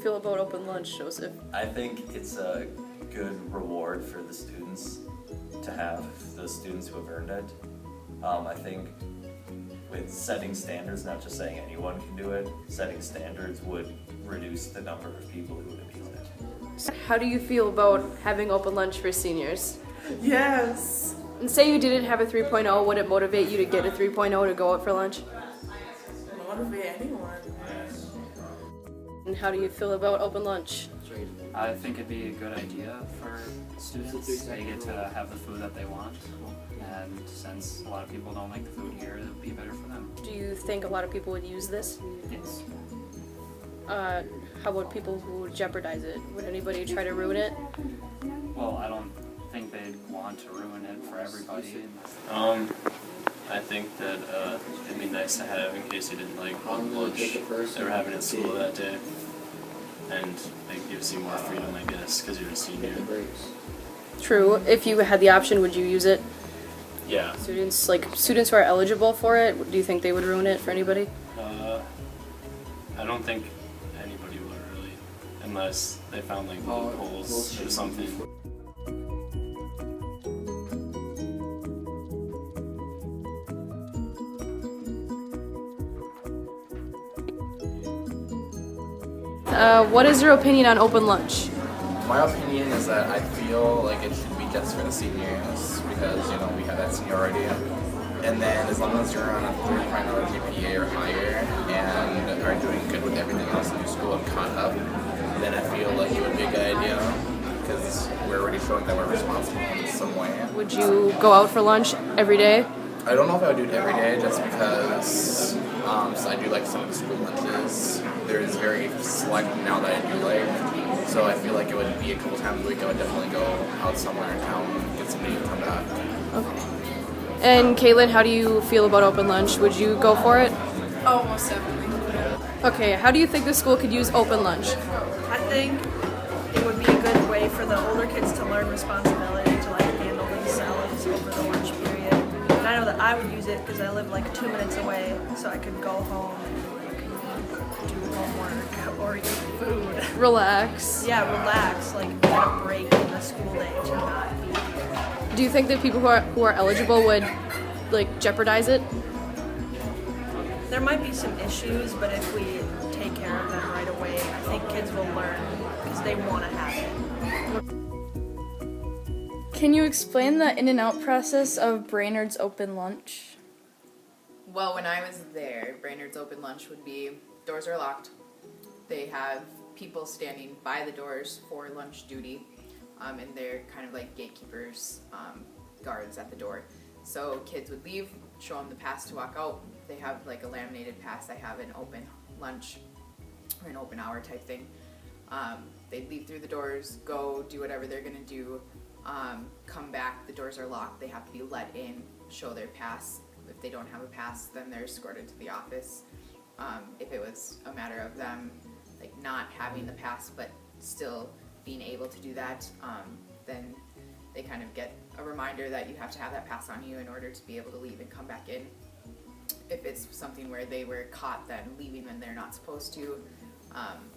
feel about open lunch, Joseph? I think it's a good reward for the students to have, the students who have earned it. I think with setting standards, not just saying anyone can do it, setting standards would reduce the number of people who would abuse it. How do you feel about having open lunch for seniors? Yes. And say you didn't have a 3.0, would it motivate you to get a 3.0 to go out for lunch? Motivate anyone. And how do you feel about open lunch? I think it'd be a good idea for students. They get to have the food that they want, and since a lot of people don't like the food here, it would be better for them. Do you think a lot of people would use this? Yes. How about people who would jeopardize it? Would anybody try to ruin it? Well, I don't think they'd want to ruin it for everybody. I think that it'd be nice to have in case you didn't like lunch they were having at school that day. And it gives you more freedom, I guess, because you're a senior. True. If you had the option, would you use it? Yeah. Students who are eligible for it, do you think they would ruin it for anybody? I don't think anybody would really, unless they found like loopholes or something. What is your opinion on open lunch? My opinion is that I feel like it should be just for the seniors because, you know, we have that seniority. And then as long as you're on a 3.0 GPA or higher and are doing good with everything else in your school and caught up, then I feel like it would be a good idea because we're already showing that we're responsible in some way. Would you go out for lunch every day? I don't know if I would do it every day just because so I do like some of the school lunches. There's very select now that I do like. So I feel like it would be a couple times a week I would definitely go out somewhere in town and get somebody to come back. Okay. And Caitlin, how do you feel about open lunch? Would you go for it? Oh, most definitely. Okay, how do you think the school could use open lunch? I think it would be a good way for the older kids to learn responsibility to like handle themselves over the lunch period. And I know that I would use it because I live like 2 minutes away, so I could go home and do homework or eat food. Relax. Yeah, relax, like get a break in the school day to not be here. Do you think that people who are eligible would like jeopardize it? There might be some issues, but if we take care of them right away, I think kids will learn because they want to have it. Can you explain the in and out process of Brainerd's open lunch? Well, when I was there, Brainerd's open lunch would be doors are locked. They have people standing by the doors for lunch duty, and they're kind of like gatekeepers, guards at the door. So kids would leave, show them the pass to walk out. They have like a laminated pass. I have an open lunch or an open hour type thing. They'd leave through the doors, go do whatever they're gonna do, come back. The doors are locked. They have to be let in, show their pass. If they don't have a pass, then they're escorted to the office. If it was a matter of them like not having the pass but still being able to do that, then they kind of get a reminder that you have to have that pass on you in order to be able to leave and come back in. If it's something where they were caught then leaving when they're not supposed to,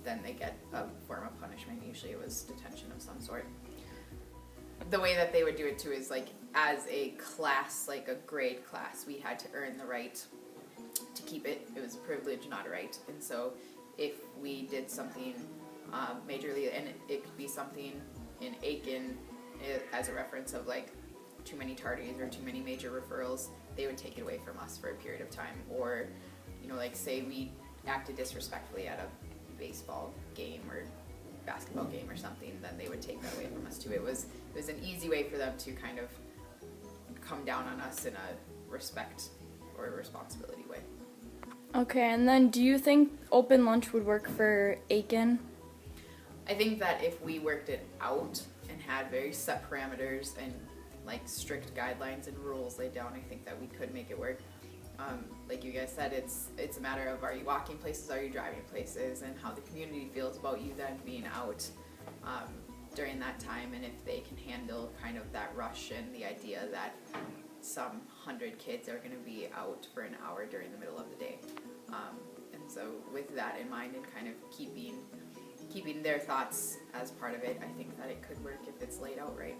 then they get a form of punishment. Usually it was detention of some sort. The way that they would do it too is like as a class, like a grade class, we had to earn the right to keep it. It was a privilege, not a right. And so if we did something majorly, and it could be something in Aitkin as a reference of like too many tardies or too many major referrals, they would take it away from us for a period of time. Or, you know, like say we acted disrespectfully at a baseball game or basketball game or something, then they would take that away from us too. It was an easy way for them to kind of come down on us in a respect or a responsibility way. Okay, and then do you think open lunch would work for Aitkin? I think that if we worked it out and had very set parameters and like strict guidelines and rules laid down, I think that we could make it work. Like you guys said, it's a matter of, are you walking places, are you driving places, and how the community feels about you then being out during that time, and if they can handle kind of that rush and the idea that some 100 kids are going to be out for an hour during the middle of the day. And so with that in mind and kind of keeping keeping their thoughts as part of it, I think that it could work if it's laid out right.